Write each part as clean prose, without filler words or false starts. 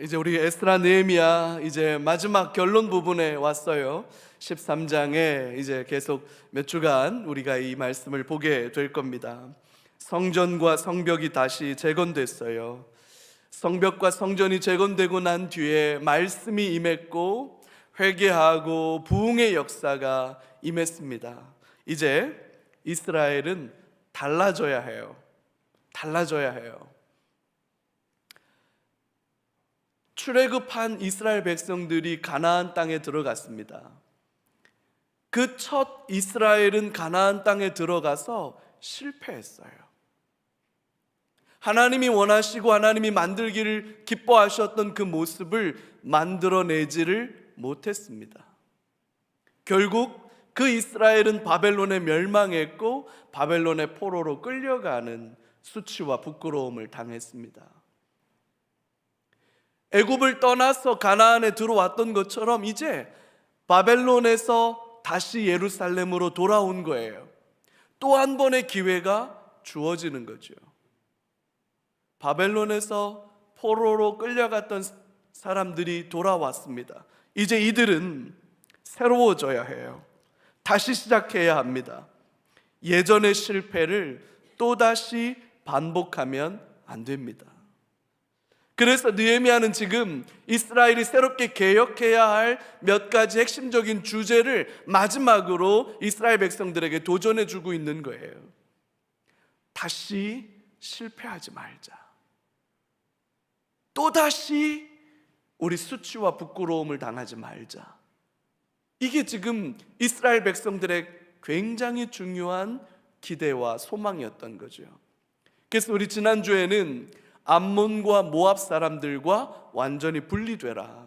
이제 우리 에스라 느헤미야 이제 마지막 결론 부분에 왔어요. 13장에 이제 계속 몇 주간 우리가 이 말씀을 보게 될 겁니다. 성전과 성벽이 다시 재건됐어요. 성벽과 성전이 재건되고 난 뒤에 말씀이 임했고 회개하고 부흥의 역사가 임했습니다. 이제 이스라엘은 달라져야 해요. 달라져야 해요. 출애굽한 이스라엘 백성들이 가나안 땅에 들어갔습니다. 그 첫 이스라엘은 가나안 땅에 들어가서 실패했어요. 하나님이 원하시고 하나님이 만들기를 기뻐하셨던 그 모습을 만들어내지를 못했습니다. 결국 그 이스라엘은 바벨론에 멸망했고 바벨론의 포로로 끌려가는 수치와 부끄러움을 당했습니다. 애굽을 떠나서 가나안에 들어왔던 것처럼 이제 바벨론에서 다시 예루살렘으로 돌아온 거예요. 또 한 번의 기회가 주어지는 거죠. 바벨론에서 포로로 끌려갔던 사람들이 돌아왔습니다. 이제 이들은 새로워져야 해요. 다시 시작해야 합니다. 예전의 실패를 또다시 반복하면 안 됩니다. 그래서 느헤미야는 지금 이스라엘이 새롭게 개혁해야 할 몇 가지 핵심적인 주제를 마지막으로 이스라엘 백성들에게 도전해 주고 있는 거예요. 다시 실패하지 말자. 또다시 우리 수치와 부끄러움을 당하지 말자. 이게 지금 이스라엘 백성들의 굉장히 중요한 기대와 소망이었던 거죠. 그래서 우리 지난주에는 암몬과 모압 사람들과 완전히 분리되라.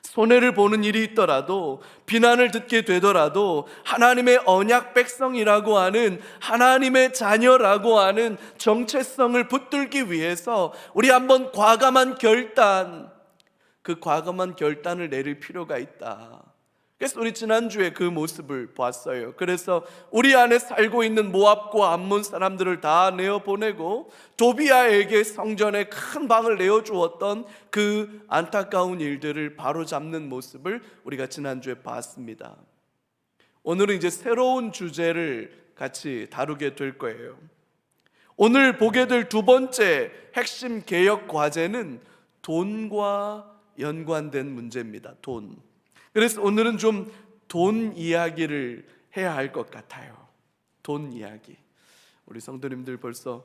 손해를 보는 일이 있더라도, 비난을 듣게 되더라도 하나님의 언약 백성이라고 하는, 하나님의 자녀라고 하는 정체성을 붙들기 위해서 우리 한번 과감한 결단, 그 과감한 결단을 내릴 필요가 있다. 그래서 우리 지난주에 그 모습을 봤어요. 그래서 우리 안에 살고 있는 모압과 암몬 사람들을 다 내어보내고 도비아에게 성전에 큰 방을 내어주었던 그 안타까운 일들을 바로잡는 모습을 우리가 지난주에 봤습니다. 오늘은 이제 새로운 주제를 같이 다루게 될 거예요. 오늘 보게 될 두 번째 핵심 개혁 과제는 돈과 연관된 문제입니다. 돈. 그래서 오늘은 좀 돈 이야기를 해야 할 것 같아요. 돈 이야기. 우리 성도님들 벌써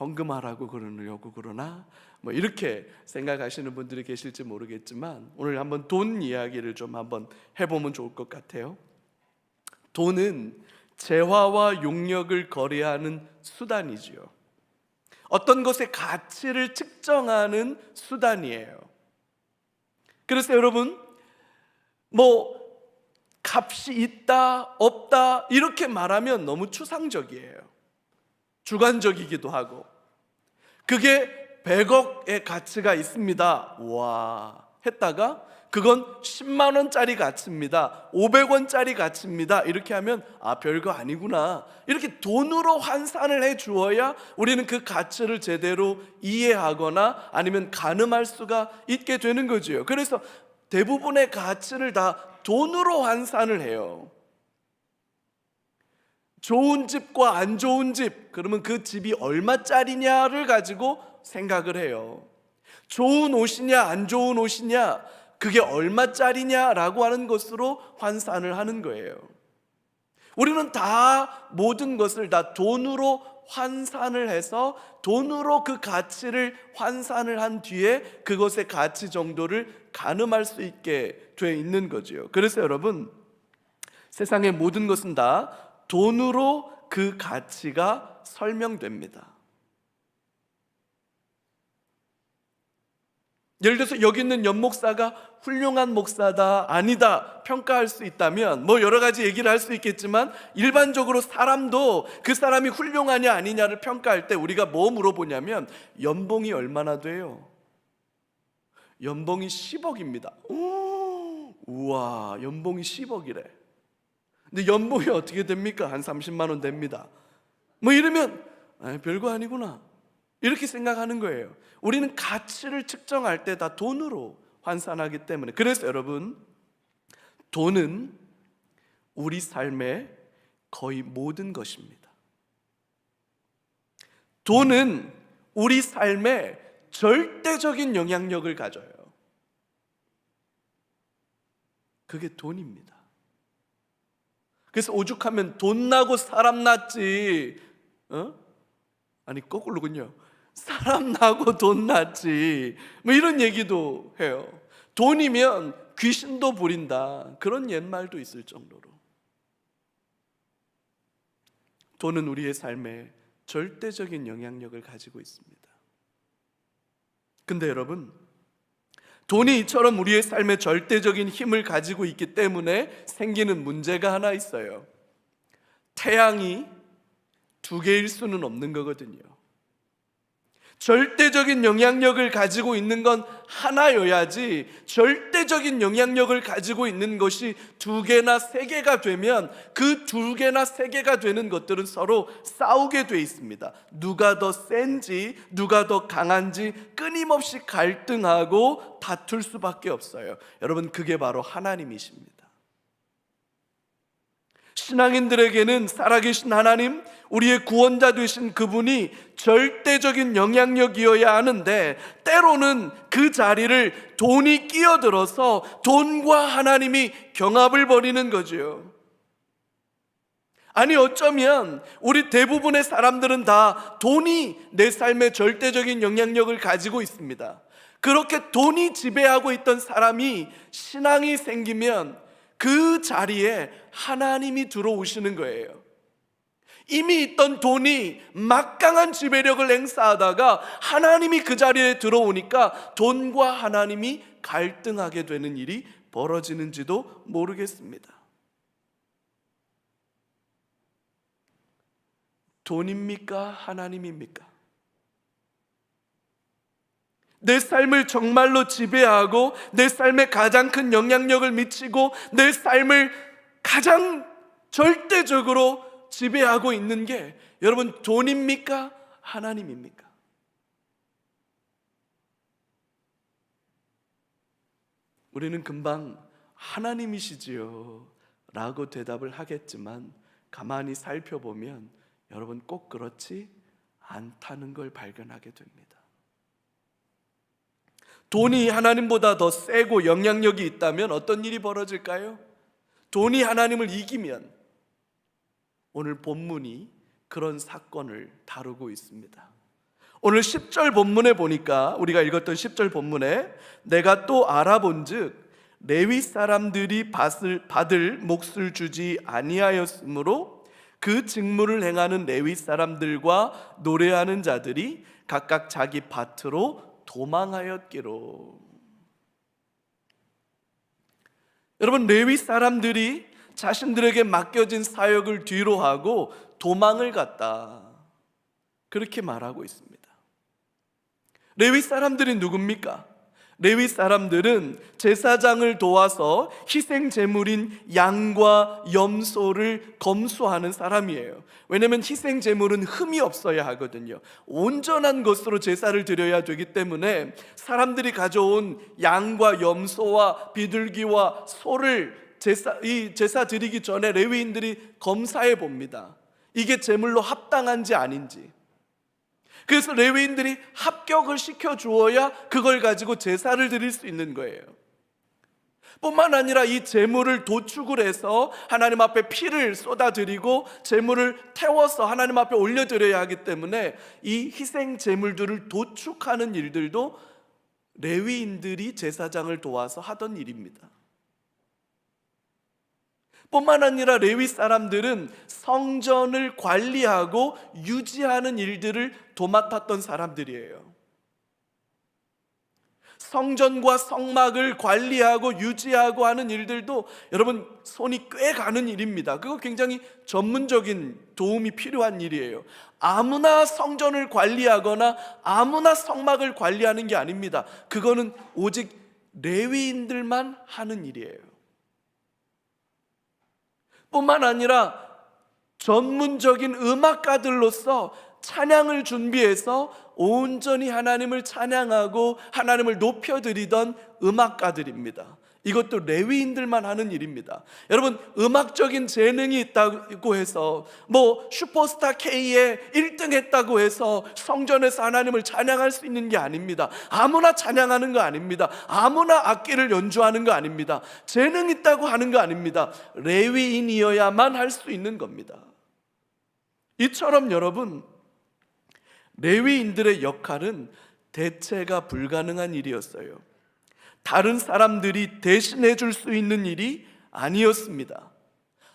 헌금하라고 그러려고 그러나 뭐 이렇게 생각하시는 분들이 계실지 모르겠지만 오늘 한번 돈 이야기를 좀 한번 해보면 좋을 것 같아요. 돈은 재화와 용력을 거래하는 수단이지요. 어떤 것의 가치를 측정하는 수단이에요. 그래서 여러분, 값이 있다, 없다 이렇게 말하면 너무 추상적이에요. 주관적이기도 하고. 그게 100억의 가치가 있습니다. 와, 했다가 그건 10만 원짜리 가치입니다. 500원짜리 가치입니다. 이렇게 하면 별거 아니구나. 이렇게 돈으로 환산을 해 주어야 우리는 그 가치를 제대로 이해하거나 아니면 가늠할 수가 있게 되는 거죠. 그래서 대부분의 가치를 다 돈으로 환산을 해요. 좋은 집과 안 좋은 집, 그러면 그 집이 얼마짜리냐를 가지고 생각을 해요. 좋은 옷이냐 안 좋은 옷이냐, 그게 얼마짜리냐라고 하는 것으로 환산을 하는 거예요. 우리는 다 모든 것을 다 돈으로 환산을 해서 돈으로 그 가치를 환산을 한 뒤에 그것의 가치 정도를 가늠할 수 있게 돼 있는 거죠. 그래서 여러분, 세상의 모든 것은 다 돈으로 그 가치가 설명됩니다. 예를 들어서 여기 있는 연목사가 훌륭한 목사다, 아니다 평가할 수 있다면 여러 가지 얘기를 할 수 있겠지만 일반적으로 사람도 그 사람이 훌륭하냐 아니냐를 평가할 때 우리가 뭐 물어보냐면 연봉이 얼마나 돼요? 연봉이 10억입니다. 우와, 연봉이 10억이래. 근데 연봉이 어떻게 됩니까? 한 30만 원 됩니다. 이러면 별거 아니구나. 이렇게 생각하는 거예요. 우리는 가치를 측정할 때 다 돈으로 환산하기 때문에. 그래서 여러분, 돈은 우리 삶의 거의 모든 것입니다. 돈은 우리 삶에 절대적인 영향력을 가져요. 그게 돈입니다. 그래서 오죽하면 돈 나고 사람 났지, 아니 거꾸로군요. 사람 나고 돈 났지, 뭐 이런 얘기도 해요. 돈이면 귀신도 부린다, 그런 옛말도 있을 정도로. 돈은 우리의 삶에 절대적인 영향력을 가지고 있습니다. 근데 여러분, 돈이 이처럼 우리의 삶에 절대적인 힘을 가지고 있기 때문에 생기는 문제가 하나 있어요. 태양이 두 개일 수는 없는 거거든요. 절대적인 영향력을 가지고 있는 건 하나여야지, 절대적인 영향력을 가지고 있는 것이 두 개나 세 개가 되면 그 두 개나 세 개가 되는 것들은 서로 싸우게 돼 있습니다. 누가 더 센지, 누가 더 강한지 끊임없이 갈등하고 다툴 수밖에 없어요. 여러분, 그게 바로 하나님이십니다. 신앙인들에게는 살아계신 하나님, 우리의 구원자 되신 그분이 절대적인 영향력이어야 하는데, 때로는 그 자리를 돈이 끼어들어서 돈과 하나님이 경합을 벌이는 거죠. 아니, 어쩌면 우리 대부분의 사람들은 다 돈이 내 삶에 절대적인 영향력을 가지고 있습니다. 그렇게 돈이 지배하고 있던 사람이 신앙이 생기면 그 자리에 하나님이 들어오시는 거예요. 이미 있던 돈이 막강한 지배력을 행사하다가 하나님이 그 자리에 들어오니까 돈과 하나님이 갈등하게 되는 일이 벌어지는지도 모르겠습니다. 돈입니까? 하나님입니까? 내 삶을 정말로 지배하고 내 삶에 가장 큰 영향력을 미치고 내 삶을 가장 절대적으로 지배하고 있는 게 여러분, 돈입니까? 하나님입니까? 우리는 금방 하나님이시지요 라고 대답을 하겠지만, 가만히 살펴보면 여러분, 꼭 그렇지 않다는 걸 발견하게 됩니다. 돈이 하나님보다 더 세고 영향력이 있다면 어떤 일이 벌어질까요? 돈이 하나님을 이기면, 오늘 본문이 그런 사건을 다루고 있습니다. 오늘 10절 본문에 보니까, 우리가 읽었던 10절 본문에 내가 또 알아본즉 레위 사람들이 받을 몫을 주지 아니하였으므로 그 직무를 행하는 레위 사람들과 노래하는 자들이 각각 자기 밭으로 도망하였기로. 여러분, 레위 사람들이 자신들에게 맡겨진 사역을 뒤로 하고 도망을 갔다, 그렇게 말하고 있습니다. 레위 사람들이 누굽니까? 레위 사람들은 제사장을 도와서 희생 제물인 양과 염소를 검수하는 사람이에요. 왜냐하면 희생 제물은 흠이 없어야 하거든요. 온전한 것으로 제사를 드려야 되기 때문에 사람들이 가져온 양과 염소와 비둘기와 소를 제사 드리기 전에 레위인들이 검사해 봅니다. 이게 제물로 합당한지 아닌지. 그래서 레위인들이 합격을 시켜주어야 그걸 가지고 제사를 드릴 수 있는 거예요. 뿐만 아니라 이 제물을 도축을 해서 하나님 앞에 피를 쏟아드리고 제물을 태워서 하나님 앞에 올려드려야 하기 때문에 이 희생 제물들을 도축하는 일들도 레위인들이 제사장을 도와서 하던 일입니다. 뿐만 아니라 레위 사람들은 성전을 관리하고 유지하는 일들을 도맡았던 사람들이에요. 성전과 성막을 관리하고 유지하고 하는 일들도 여러분, 손이 꽤 가는 일입니다. 그거 굉장히 전문적인 도움이 필요한 일이에요. 아무나 성전을 관리하거나 아무나 성막을 관리하는 게 아닙니다. 그거는 오직 레위인들만 하는 일이에요. 뿐만 아니라 전문적인 음악가들로서 찬양을 준비해서 온전히 하나님을 찬양하고 하나님을 높여드리던 음악가들입니다. 이것도 레위인들만 하는 일입니다. 여러분, 음악적인 재능이 있다고 해서 슈퍼스타 K에 1등 했다고 해서 성전에서 하나님을 찬양할 수 있는 게 아닙니다. 아무나 찬양하는 거 아닙니다. 아무나 악기를 연주하는 거 아닙니다. 재능 있다고 하는 거 아닙니다. 레위인이어야만 할 수 있는 겁니다. 이처럼 여러분, 레위인들의 역할은 대체가 불가능한 일이었어요. 다른 사람들이 대신해 줄 수 있는 일이 아니었습니다.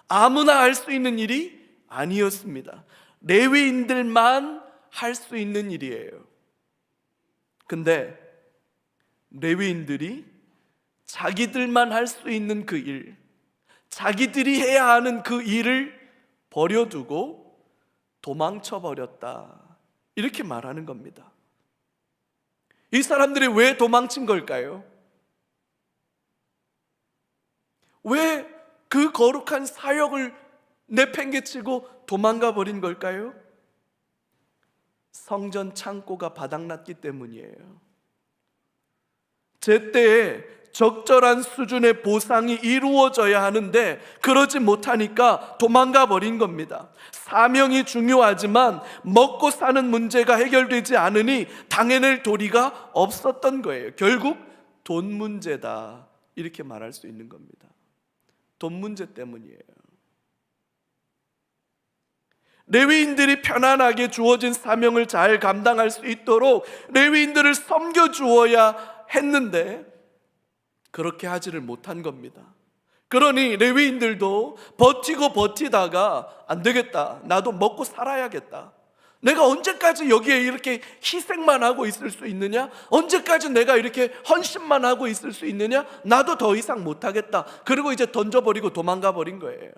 아무나 할 수 있는 일이 아니었습니다. 레위인들만 할 수 있는 일이에요. 근데 레위인들이 자기들만 할 수 있는 그 일, 자기들이 해야 하는 그 일을 버려두고 도망쳐 버렸다, 이렇게 말하는 겁니다. 이 사람들이 왜 도망친 걸까요? 왜 그 거룩한 사역을 내팽개치고 도망가 버린 걸까요? 성전 창고가 바닥났기 때문이에요. 제때에 적절한 수준의 보상이 이루어져야 하는데 그러지 못하니까 도망가 버린 겁니다. 사명이 중요하지만 먹고 사는 문제가 해결되지 않으니 당해낼 도리가 없었던 거예요. 결국 돈 문제다, 이렇게 말할 수 있는 겁니다. 돈 문제 때문이에요. 레위인들이 편안하게 주어진 사명을 잘 감당할 수 있도록 레위인들을 섬겨 주어야 했는데 그렇게 하지를 못한 겁니다. 그러니 레위인들도 버티고 버티다가 안 되겠다, 나도 먹고 살아야겠다, 내가 언제까지 여기에 이렇게 희생만 하고 있을 수 있느냐? 언제까지 내가 이렇게 헌신만 하고 있을 수 있느냐? 나도 더 이상 못하겠다. 그리고 이제 던져버리고 도망가 버린 거예요.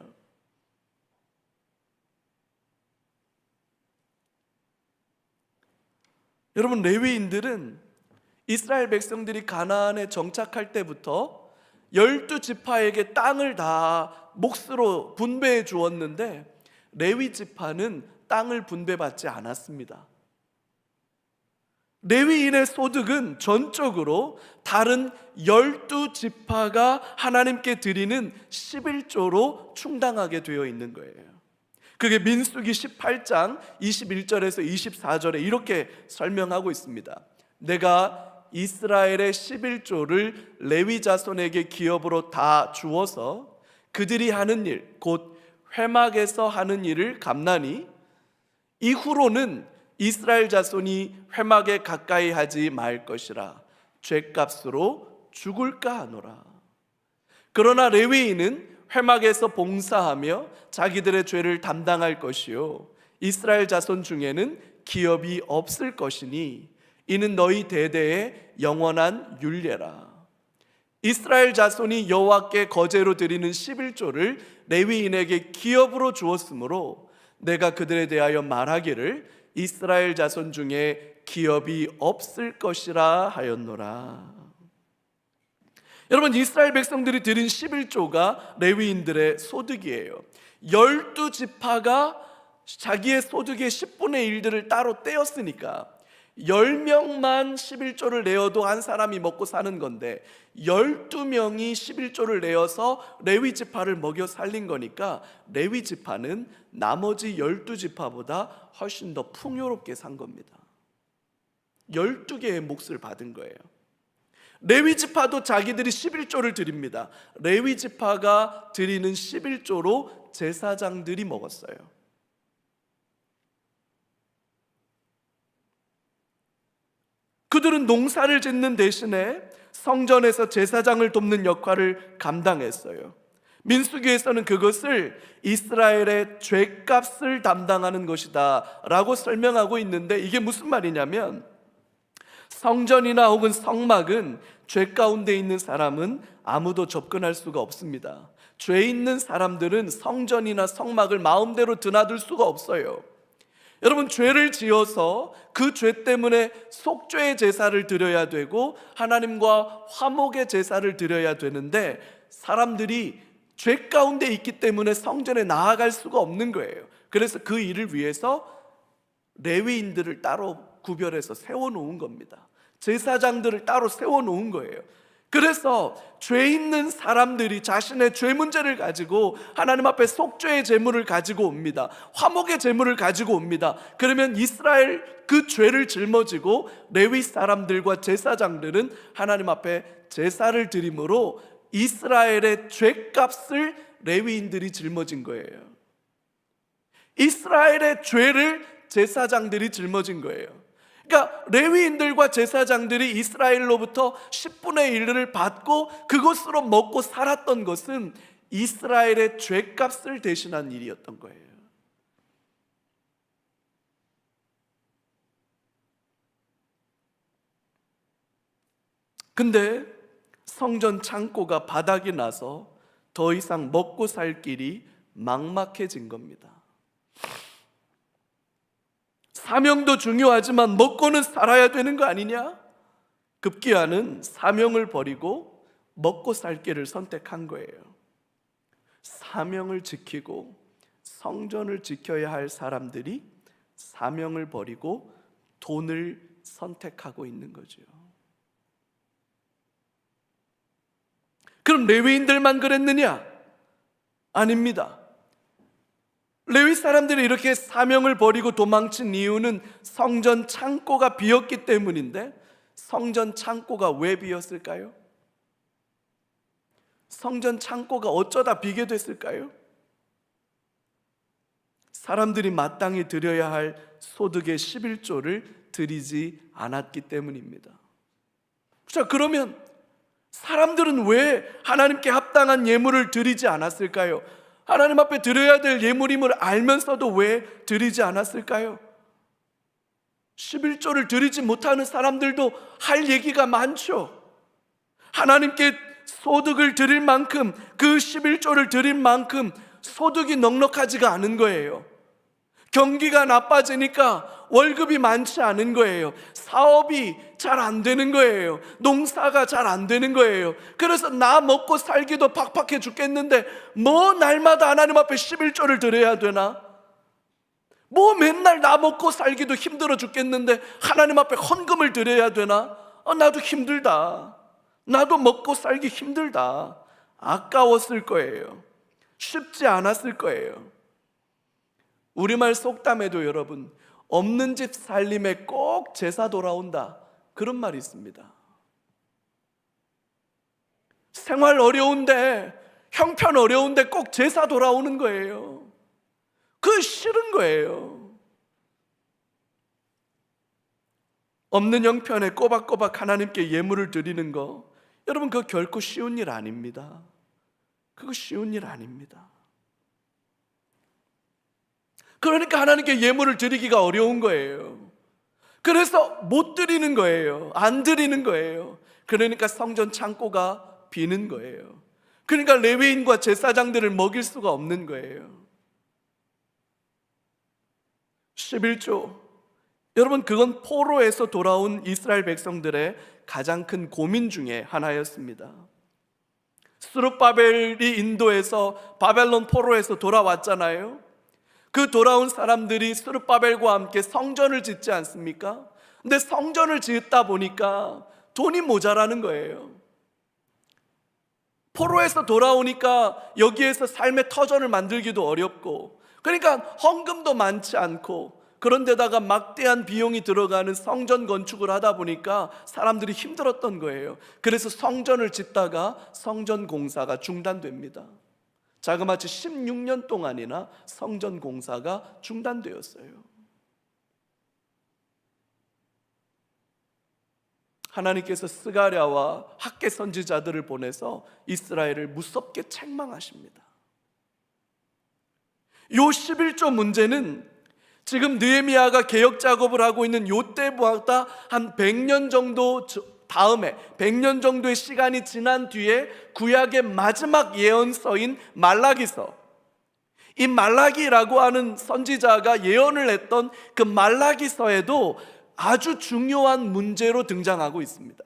여러분, 레위인들은 이스라엘 백성들이 가나안에 정착할 때부터 12지파에게 땅을 다 몫으로 분배해 주었는데 레위 지파는 땅을 분배받지 않았습니다. 레위인의 소득은 전적으로 다른 12지파가 하나님께 드리는 11조로 충당하게 되어 있는 거예요. 그게 민수기 18장 21절에서 24절에 이렇게 설명하고 있습니다. 내가 이스라엘의 11조를 레위 자손에게 기업으로 다 주어서 그들이 하는 일, 곧 회막에서 하는 일을 갚나니 이후로는 이스라엘 자손이 회막에 가까이 하지 말 것이라 죗값으로 죽을까 하노라. 그러나 레위인은 회막에서 봉사하며 자기들의 죄를 담당할 것이요 이스라엘 자손 중에는 기업이 없을 것이니 이는 너희 대대의 영원한 율례라. 이스라엘 자손이 여호와께 거제로 드리는 11조를 레위인에게 기업으로 주었으므로 내가 그들에 대하여 말하기를 이스라엘 자손 중에 기업이 없을 것이라 하였노라. 여러분, 이스라엘 백성들이 드린 11조가 레위인들의 소득이에요. 12지파가 자기의 소득의 10분의 1들을 따로 떼었으니까 10명만 11조를 내어도 한 사람이 먹고 사는 건데 12명이 11조를 내어서 레위 지파를 먹여 살린 거니까 레위 지파는 나머지 12지파보다 훨씬 더 풍요롭게 산 겁니다. 12개의 몫을 받은 거예요. 레위 지파도 자기들이 11조를 드립니다. 레위 지파가 드리는 11조로 제사장들이 먹었어요. 그들은 농사를 짓는 대신에 성전에서 제사장을 돕는 역할을 감당했어요. 민수기에서는 그것을 이스라엘의 죗값을 담당하는 것이다 라고 설명하고 있는데, 이게 무슨 말이냐면 성전이나 혹은 성막은 죄 가운데 있는 사람은 아무도 접근할 수가 없습니다. 죄 있는 사람들은 성전이나 성막을 마음대로 드나들 수가 없어요. 여러분, 죄를 지어서 그 죄 때문에 속죄의 제사를 드려야 되고 하나님과 화목의 제사를 드려야 되는데 사람들이 죄 가운데 있기 때문에 성전에 나아갈 수가 없는 거예요. 그래서 그 일을 위해서 레위인들을 따로 구별해서 세워놓은 겁니다. 제사장들을 따로 세워놓은 거예요. 그래서 죄 있는 사람들이 자신의 죄 문제를 가지고 하나님 앞에 속죄의 제물을 가지고 옵니다. 화목의 제물을 가지고 옵니다. 그러면 이스라엘 그 죄를 짊어지고 레위 사람들과 제사장들은 하나님 앞에 제사를 드림으로 이스라엘의 죄값을 레위인들이 짊어진 거예요. 이스라엘의 죄를 제사장들이 짊어진 거예요. 그러니까 레위인들과 제사장들이 이스라엘로부터 10분의 1을 받고 그것으로 먹고 살았던 것은 이스라엘의 죄값을 대신한 일이었던 거예요. 근데 성전 창고가 바닥이 나서 더 이상 먹고 살 길이 막막해진 겁니다. 사명도 중요하지만 먹고는 살아야 되는 거 아니냐? 급기야는 사명을 버리고 먹고 살 길을 선택한 거예요. 사명을 지키고 성전을 지켜야 할 사람들이 사명을 버리고 돈을 선택하고 있는 거죠. 그럼 레위인들만 그랬느냐? 아닙니다. 레위 사람들이 이렇게 사명을 버리고 도망친 이유는 성전 창고가 비었기 때문인데, 성전 창고가 왜 비었을까요? 성전 창고가 어쩌다 비게 됐을까요? 사람들이 마땅히 드려야 할 소득의 11조를 드리지 않았기 때문입니다. 자, 그러면 사람들은 왜 하나님께 합당한 예물을 드리지 않았을까요? 하나님 앞에 드려야 될 예물임을 알면서도 왜 드리지 않았을까요? 11조를 드리지 못하는 사람들도 할 얘기가 많죠. 하나님께 소득을 드릴 만큼, 그 11조를 드릴 만큼 소득이 넉넉하지가 않은 거예요. 경기가 나빠지니까 월급이 많지 않은 거예요. 사업이 잘 안 되는 거예요. 농사가 잘 안 되는 거예요. 그래서 나 먹고 살기도 팍팍해 죽겠는데 뭐 날마다 하나님 앞에 11조를 드려야 되나? 뭐 맨날 나 먹고 살기도 힘들어 죽겠는데 하나님 앞에 헌금을 드려야 되나? 나도 힘들다. 나도 먹고 살기 힘들다. 아까웠을 거예요. 쉽지 않았을 거예요. 우리말 속담에도 여러분, 없는 집 살림에 꼭 제사 돌아온다, 그런 말이 있습니다. 생활 어려운데, 형편 어려운데 꼭 제사 돌아오는 거예요. 그거 싫은 거예요. 없는 형편에 꼬박꼬박 하나님께 예물을 드리는 거, 여러분 그거 결코 쉬운 일 아닙니다. 그거 쉬운 일 아닙니다. 그러니까 하나님께 예물을 드리기가 어려운 거예요. 그래서 못 드리는 거예요. 안 드리는 거예요. 그러니까 성전 창고가 비는 거예요. 그러니까 레위인과 제사장들을 먹일 수가 없는 거예요. 11조, 여러분 그건 포로에서 돌아온 이스라엘 백성들의 가장 큰 고민 중에 하나였습니다. 스룹바벨이 인도에서 바벨론 포로에서 돌아왔잖아요. 그 돌아온 사람들이 스룹바벨과 함께 성전을 짓지 않습니까? 근데 성전을 짓다 보니까 돈이 모자라는 거예요. 포로에서 돌아오니까 여기에서 삶의 터전을 만들기도 어렵고, 그러니까 헌금도 많지 않고, 그런데다가 막대한 비용이 들어가는 성전 건축을 하다 보니까 사람들이 힘들었던 거예요. 그래서 성전을 짓다가 성전 공사가 중단됩니다. 자그마치 16년 동안이나 성전 공사가 중단되었어요. 하나님께서 스가랴와 학개 선지자들을 보내서 이스라엘을 무섭게 책망하십니다. 요 11조 문제는 지금 느헤미야가 개혁 작업을 하고 있는 요 때보다 한 100년 정도 다음에, 100년 정도의 시간이 지난 뒤에 구약의 마지막 예언서인 말라기서, 이 말라기라고 하는 선지자가 예언을 했던 그 말라기서에도 아주 중요한 문제로 등장하고 있습니다.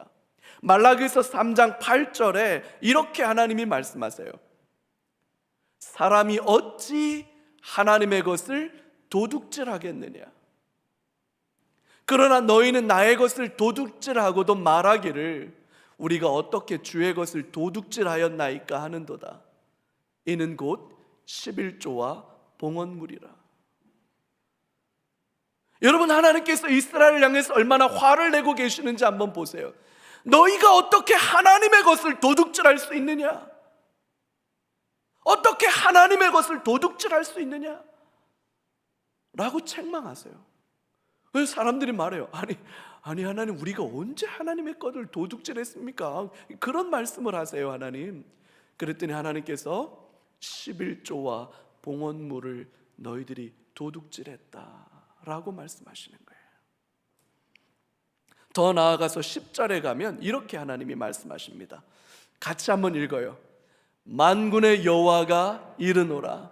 말라기서 3장 8절에 이렇게 하나님이 말씀하세요. 사람이 어찌 하나님의 것을 도둑질하겠느냐? 그러나 너희는 나의 것을 도둑질하고도 말하기를 우리가 어떻게 주의 것을 도둑질하였나이까 하는도다. 이는 곧 11조와 봉헌물이라. 여러분, 하나님께서 이스라엘을 향해서 얼마나 화를 내고 계시는지 한번 보세요. 너희가 어떻게 하나님의 것을 도둑질할 수 있느냐? 어떻게 하나님의 것을 도둑질할 수 있느냐? 라고 책망하세요. 그래서 사람들이 말해요. 아니 하나님, 우리가 언제 하나님의 것을 도둑질했습니까? 그런 말씀을 하세요, 하나님. 그랬더니 하나님께서 11조와 봉헌물을 너희들이 도둑질했다라고 말씀하시는 거예요. 더 나아가서 10절에 가면 이렇게 하나님이 말씀하십니다. 같이 한번 읽어요. 만군의 여호와가 이르노라.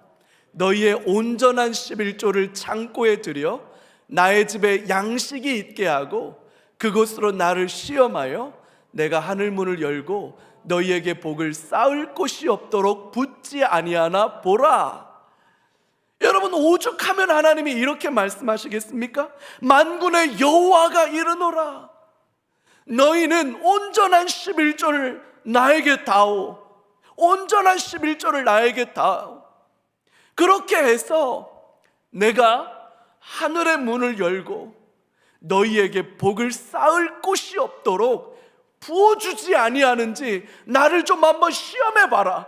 너희의 온전한 11조를 창고에 들여 나의 집에 양식이 있게 하고 그곳으로 나를 시험하여 내가 하늘 문을 열고 너희에게 복을 쌓을 곳이 없도록 붙지 아니하나 보라. 여러분, 오죽하면 하나님이 이렇게 말씀하시겠습니까? 만군의 여호와가 이르노라. 너희는 온전한 11조를 나에게 다오. 온전한 11조를 나에게 다오. 그렇게 해서 내가 하늘의 문을 열고 너희에게 복을 쌓을 곳이 없도록 부어주지 아니하는지 나를 좀 한번 시험해 봐라.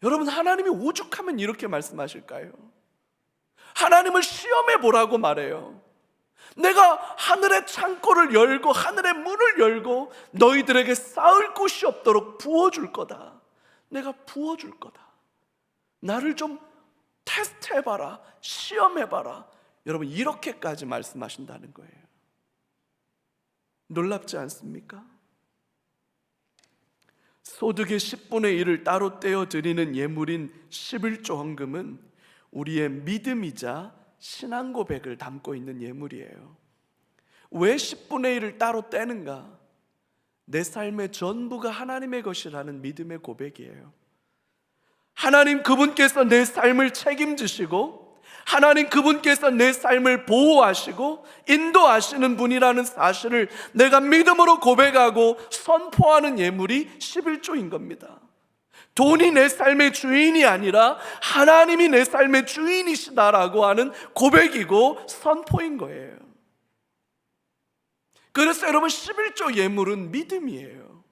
여러분, 하나님이 오죽하면 이렇게 말씀하실까요? 하나님을 시험해 보라고 말해요. 내가 하늘의 창고를 열고 하늘의 문을 열고 너희들에게 쌓을 곳이 없도록 부어줄 거다. 내가 부어줄 거다. 나를 좀 테스트해봐라, 시험해봐라. 여러분, 이렇게까지 말씀하신다는 거예요. 놀랍지 않습니까? 소득의 10분의 1을 따로 떼어 드리는 예물인 11조 헌금은 우리의 믿음이자 신앙 고백을 담고 있는 예물이에요. 왜 10분의 1을 따로 떼는가? 내 삶의 전부가 하나님의 것이라는 믿음의 고백이에요. 하나님 그분께서 내 삶을 책임지시고 하나님 그분께서 내 삶을 보호하시고 인도하시는 분이라는 사실을 내가 믿음으로 고백하고 선포하는 예물이 11조인 겁니다. 돈이 내 삶의 주인이 아니라 하나님이 내 삶의 주인이시다라고 하는 고백이고 선포인 거예요. 그래서 여러분, 11조 예물은 믿음이에요.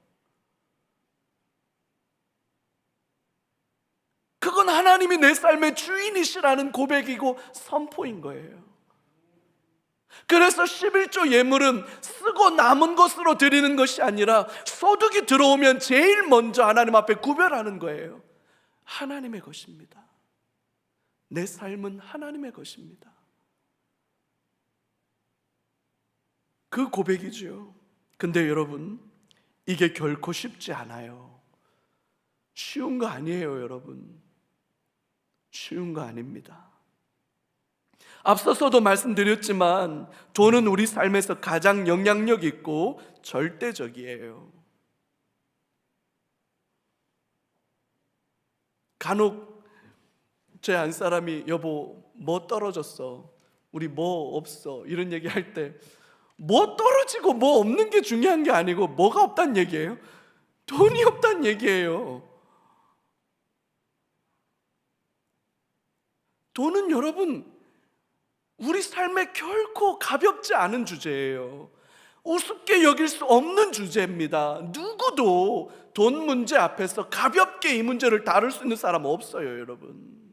그건 하나님이 내 삶의 주인이시라는 고백이고 선포인 거예요. 그래서 11조 예물은 쓰고 남은 것으로 드리는 것이 아니라 소득이 들어오면 제일 먼저 하나님 앞에 구별하는 거예요. 하나님의 것입니다. 내 삶은 하나님의 것입니다. 그 고백이죠. 근데 여러분, 이게 결코 쉽지 않아요. 쉬운 거 아니에요, 여러분. 쉬운 거 아닙니다. 앞서서도 말씀드렸지만 돈은 우리 삶에서 가장 영향력 있고 절대적이에요. 간혹 제 안 사람이 여보 뭐 떨어졌어, 우리 뭐 없어, 이런 얘기 할 때 뭐 떨어지고 뭐 없는 게 중요한 게 아니고 뭐가 없다는 얘기예요? 돈이 없다는 얘기예요. 돈은 여러분 우리 삶에 결코 가볍지 않은 주제예요. 우습게 여길 수 없는 주제입니다. 누구도 돈 문제 앞에서 가볍게 이 문제를 다룰 수 있는 사람 없어요, 여러분.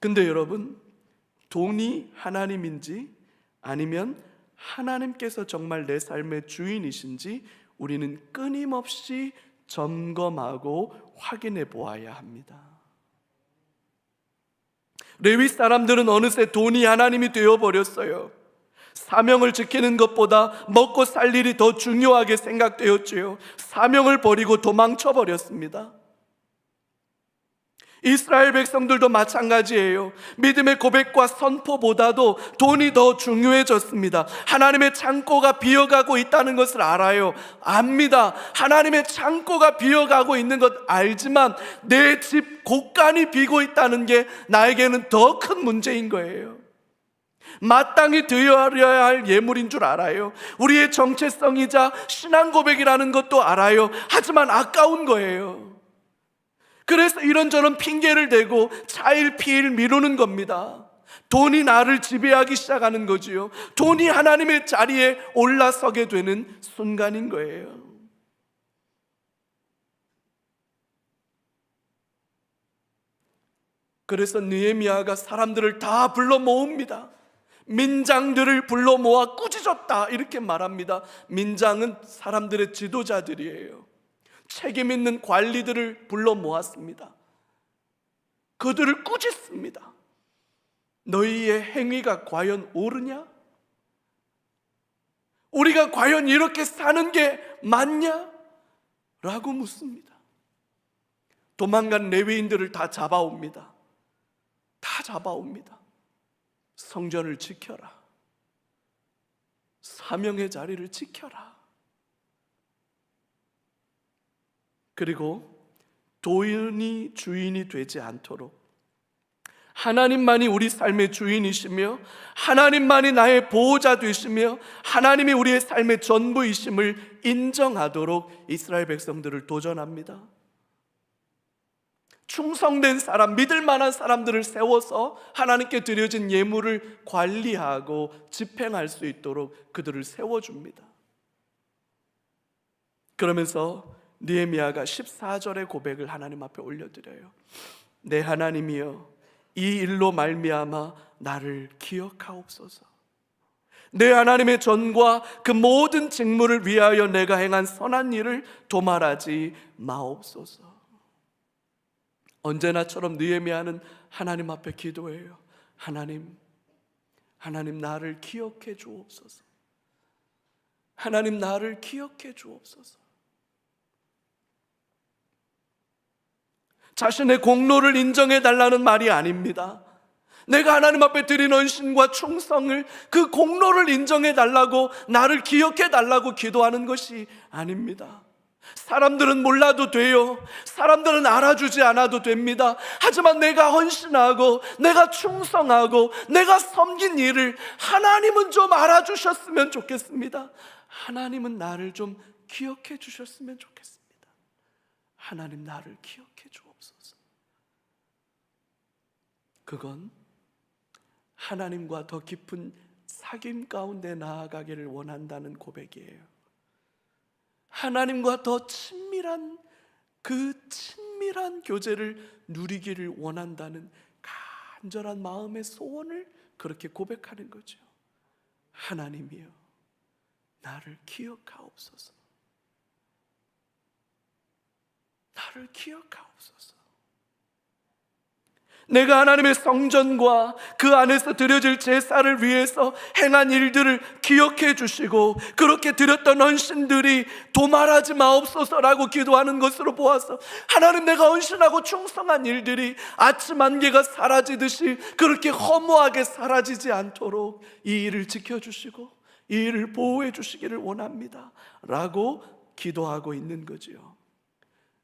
근데 여러분, 돈이 하나님인지 아니면 하나님께서 정말 내 삶의 주인이신지 우리는 끊임없이 점검하고 확인해 보아야 합니다. 레위 사람들은 어느새 돈이 하나님이 되어버렸어요. 사명을 지키는 것보다 먹고 살 일이 더 중요하게 생각되었지요. 사명을 버리고 도망쳐버렸습니다. 이스라엘 백성들도 마찬가지예요. 믿음의 고백과 선포보다도 돈이 더 중요해졌습니다. 하나님의 창고가 비어가고 있다는 것을 알아요. 압니다. 하나님의 창고가 비어가고 있는 것 알지만 내 집 곳간이 비고 있다는 게 나에게는 더 큰 문제인 거예요. 마땅히 드려야 할 예물인 줄 알아요. 우리의 정체성이자 신앙 고백이라는 것도 알아요. 하지만 아까운 거예요. 그래서 이런저런 핑계를 대고 차일피일 미루는 겁니다. 돈이 나를 지배하기 시작하는 거지요. 돈이 하나님의 자리에 올라서게 되는 순간인 거예요. 그래서 느헤미야가 사람들을 다 불러 모읍니다. 민장들을 불러 모아 꾸짖었다 이렇게 말합니다. 민장은 사람들의 지도자들이에요. 책임 있는 관리들을 불러 모았습니다. 그들을 꾸짖습니다. 너희의 행위가 과연 옳으냐? 우리가 과연 이렇게 사는 게 맞냐? 라고 묻습니다. 도망간 레위인들을 다 잡아옵니다. 다 잡아옵니다. 성전을 지켜라. 사명의 자리를 지켜라. 그리고 돈이 주인이 되지 않도록 하나님만이 우리 삶의 주인이시며 하나님만이 나의 보호자 되시며 하나님이 우리의 삶의 전부이심을 인정하도록 이스라엘 백성들을 도전합니다. 충성된 사람, 믿을 만한 사람들을 세워서 하나님께 드려진 예물을 관리하고 집행할 수 있도록 그들을 세워줍니다. 그러면서 느헤미야가 14절의 고백을 하나님 앞에 올려드려요. 내 하나님이여, 이 일로 말미암아 나를 기억하옵소서. 내 하나님의 전과 그 모든 직무를 위하여 내가 행한 선한 일을 도말하지 마옵소서. 언제나처럼 느헤미야는 하나님 앞에 기도해요. 하나님 나를 기억해 주옵소서. 하나님 나를 기억해 주옵소서. 자신의 공로를 인정해 달라는 말이 아닙니다. 내가 하나님 앞에 드린 헌신과 충성을, 그 공로를 인정해 달라고, 나를 기억해 달라고 기도하는 것이 아닙니다. 사람들은 몰라도 돼요. 사람들은 알아주지 않아도 됩니다. 하지만 내가 헌신하고 내가 충성하고 내가 섬긴 일을 하나님은 좀 알아주셨으면 좋겠습니다. 하나님은 나를 좀 기억해 주셨으면 좋겠습니다. 하나님 나를 기억해 주옵소서. 그건 하나님과 더 깊은 사귐 가운데 나아가기를 원한다는 고백이에요. 하나님과 더 친밀한, 그 친밀한 교제를 누리기를 원한다는 간절한 마음의 소원을 그렇게 고백하는 거죠. 하나님이여, 나를 기억하옵소서. 나를 기억하옵소서. 내가 하나님의 성전과 그 안에서 드려질 제사를 위해서 행한 일들을 기억해 주시고 그렇게 드렸던 헌신들이 도말하지 마옵소서라고 기도하는 것으로 보아서, 하나님 내가 헌신하고 충성한 일들이 아침 안개가 사라지듯이 그렇게 허무하게 사라지지 않도록 이 일을 지켜주시고 이 일을 보호해 주시기를 원합니다 라고 기도하고 있는 거지요.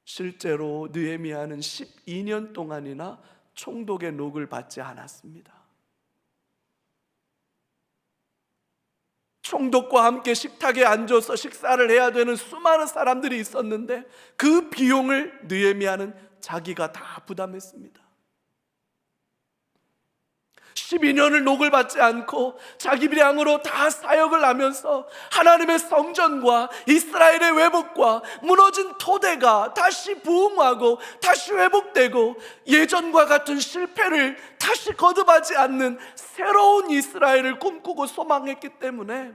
실제로 느헤미야는 12년 동안이나 총독의 녹을 받지 않았습니다. 총독과 함께 식탁에 앉아서 식사를 해야 되는 수많은 사람들이 있었는데 그 비용을 느헤미야는 자기가 다 부담했습니다. 12년을 녹을 받지 않고 자기 분량으로 다 사역을 하면서 하나님의 성전과 이스라엘의 회복과 무너진 토대가 다시 부흥하고 다시 회복되고 예전과 같은 실패를 다시 거듭하지 않는 새로운 이스라엘을 꿈꾸고 소망했기 때문에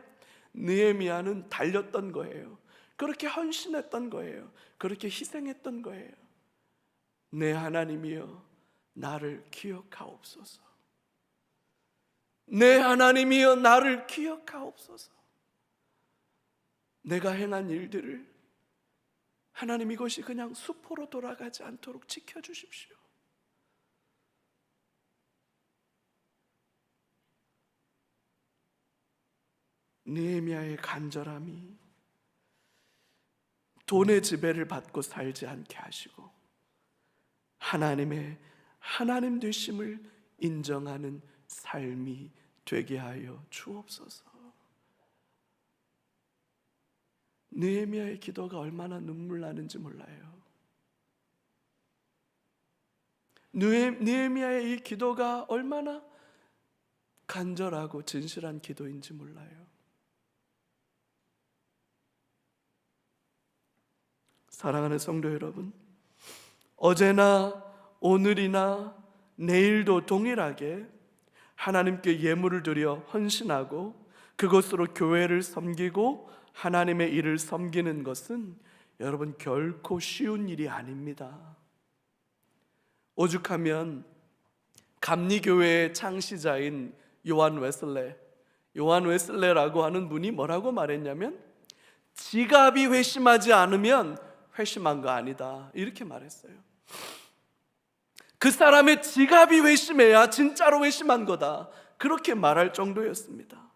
느헤미야는 달렸던 거예요. 그렇게 헌신했던 거예요. 그렇게 희생했던 거예요. 내 하나님이여, 나를 기억하옵소서. 내 하나님이여, 나를 기억하옵소서. 내가 행한 일들을 하나님 이것이 그냥 수포로 돌아가지 않도록 지켜주십시오. 느헤미야의 간절함이 돈의 지배를 받고 살지 않게 하시고 하나님의 하나님 되심을 인정하는 삶이 되게 하여 주옵소서. 느헤미야의 기도가 얼마나 눈물 나는지 몰라요. 느헤미야의 이 기도가 얼마나 간절하고 진실한 기도인지 몰라요. 사랑하는 성도 여러분, 어제나 오늘이나 내일도 동일하게 하나님께 예물을 드려 헌신하고 그것으로 교회를 섬기고 하나님의 일을 섬기는 것은 여러분 결코 쉬운 일이 아닙니다. 오죽하면 감리교회의 창시자인 요한 웨슬레라고 하는 분이 뭐라고 말했냐면, 지갑이 회심하지 않으면 회심한 거 아니다, 이렇게 말했어요. 그 사람의 지갑이 회심해야 진짜로 회심한 거다, 그렇게 말할 정도였습니다.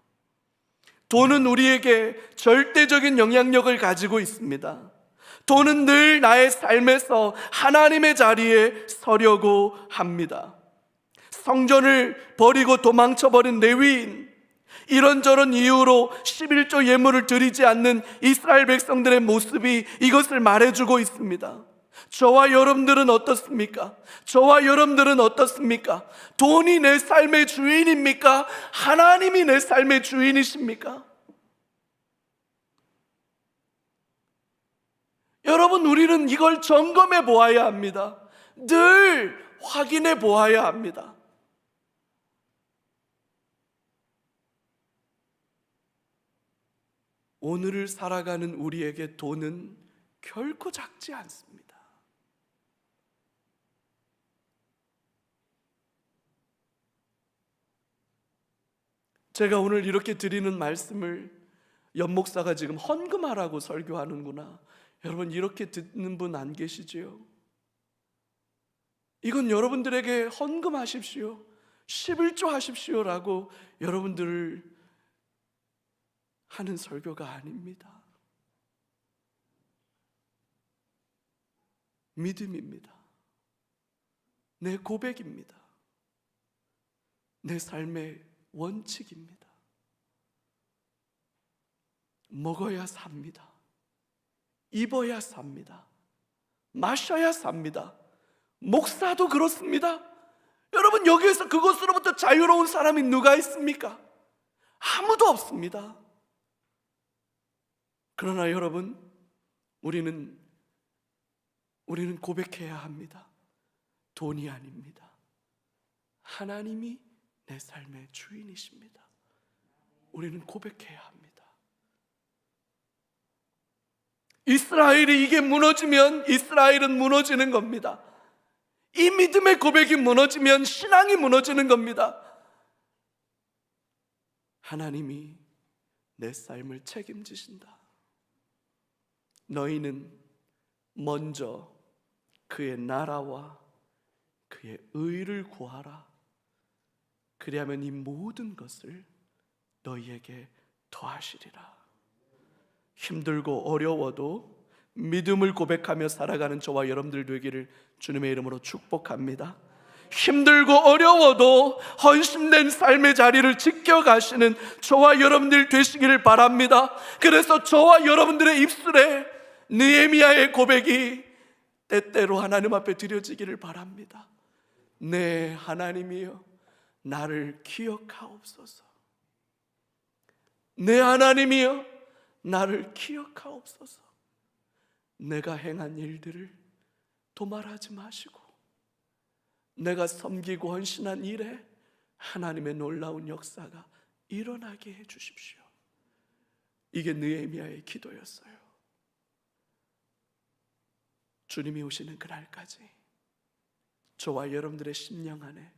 돈은 우리에게 절대적인 영향력을 가지고 있습니다. 돈은 늘 나의 삶에서 하나님의 자리에 서려고 합니다. 성전을 버리고 도망쳐버린 레위인, 이런저런 이유로 11조 예물을 드리지 않는 이스라엘 백성들의 모습이 이것을 말해주고 있습니다. 저와 여러분들은 어떻습니까? 저와 여러분들은 어떻습니까? 돈이 내 삶의 주인입니까? 하나님이 내 삶의 주인이십니까? 여러분, 우리는 이걸 점검해 보아야 합니다. 늘 확인해 보아야 합니다. 오늘을 살아가는 우리에게 돈은 결코 작지 않습니다. 제가 오늘 이렇게 드리는 말씀을 연목사가 지금 헌금하라고 설교하는구나, 여러분 이렇게 듣는 분 안 계시지요? 이건 여러분들에게 헌금하십시오, 11조 하십시오라고 여러분들을 하는 설교가 아닙니다. 믿음입니다. 내 고백입니다. 내 삶의 원칙입니다. 먹어야 삽니다. 입어야 삽니다. 마셔야 삽니다. 목사도 그렇습니다. 여러분, 여기에서 그것으로부터 자유로운 사람이 누가 있습니까? 아무도 없습니다. 그러나 여러분, 우리는 고백해야 합니다. 돈이 아닙니다. 하나님이 내 삶의 주인이십니다. 우리는 고백해야 합니다. 이스라엘이 이게 무너지면 이스라엘은 무너지는 겁니다. 이 믿음의 고백이 무너지면 신앙이 무너지는 겁니다. 하나님이 내 삶을 책임지신다. 너희는 먼저 그의 나라와 그의 의를 구하라. 그리하면 이 모든 것을 너희에게 더하시리라. 힘들고 어려워도 믿음을 고백하며 살아가는 저와 여러분들 되기를 주님의 이름으로 축복합니다. 힘들고 어려워도 헌신된 삶의 자리를 지켜가시는 저와 여러분들 되시기를 바랍니다. 그래서 저와 여러분들의 입술에 느헤미야의 고백이 때때로 하나님 앞에 드려지기를 바랍니다. 네, 하나님이여, 나를 기억하옵소서. 네, 하나님이여, 나를 기억하옵소서. 내가 행한 일들을 도말하지 마시고 내가 섬기고 헌신한 일에 하나님의 놀라운 역사가 일어나게 해주십시오. 이게 느헤미야의 기도였어요. 주님이 오시는 그날까지 저와 여러분들의 심령 안에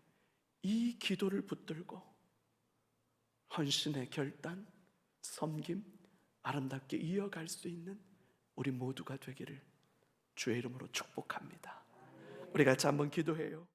이 기도를 붙들고 헌신의 결단, 섬김 아름답게 이어갈 수 있는 우리 모두가 되기를 주의 이름으로 축복합니다. 우리 같이 한번 기도해요.